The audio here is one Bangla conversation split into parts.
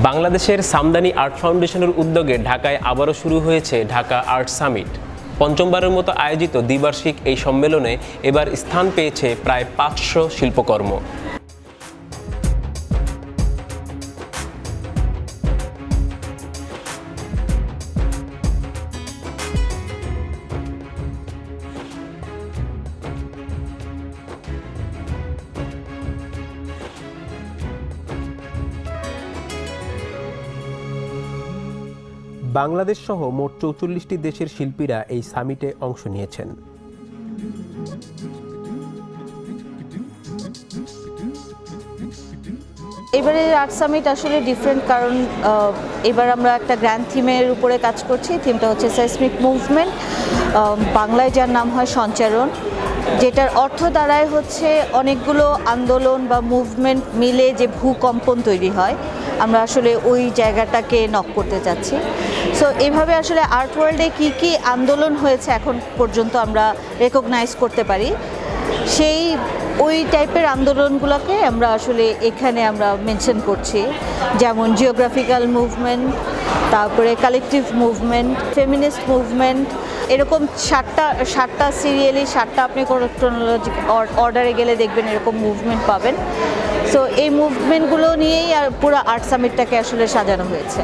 বাংলাদেশের সামদানি আর্ট ফাউন্ডেশনের উদ্যোগে ঢাকায় আবারও শুরু হয়েছে ঢাকা আর্ট সামিট। পঞ্চমবারের মতো আয়োজিত দ্বিবার্ষিক এই সম্মেলনে এবার স্থান পেয়েছে প্রায় 500 শিল্পকর্ম। বাংলাদেশ সহ মোট ৪৪টি দেশের শিল্পীরা এই সামিটে অংশ নিয়েছেন। এবারে আর্ট সামিট আসলে ডিফারেন্ট, কারণ এবার আমরা একটা গ্র্যান্ড থিমের উপরে কাজ করছি। থিমটা হচ্ছে সেসমিক মুভমেন্ট, বাংলায় যার নাম হয় সঞ্চারণ, যেটার অর্থ দাঁড়ায় হচ্ছে অনেকগুলো আন্দোলন বা মুভমেন্ট মিলে যে ভূকম্পন তৈরি হয়, আমরা আসলে ওই জায়গাটাকে নক করতে চাচ্ছি। সো এইভাবে আসলে আর্ট ওয়ার্ল্ডে কী কী আন্দোলন হয়েছে এখন পর্যন্ত আমরা রেকগনাইজ করতে পারি, সেই ওই টাইপের আন্দোলনগুলোকে আমরা আসলে এখানে আমরা মেনশন করছি। যেমন জিওগ্রাফিক্যাল মুভমেন্ট, তারপরে কালেকটিভ মুভমেন্ট, ফেমিনিস্ট মুভমেন্ট, এরকম সাতটা সিরিয়ালি সাতটা আপনি ক্রোনোলজিক অর্ডারে গেলে দেখবেন এরকম মুভমেন্ট পাবেন। সো এই মুভমেন্টগুলো নিয়েই আর পুরো আর্ট সামিটটাকে আসলে সাজানো হয়েছে।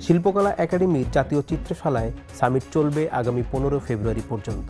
শিল্পকলা একাডেমির জাতীয় চিত্রশালায় সামিট চলবে আগামী 15 ফেব্রুয়ারি পর্যন্ত।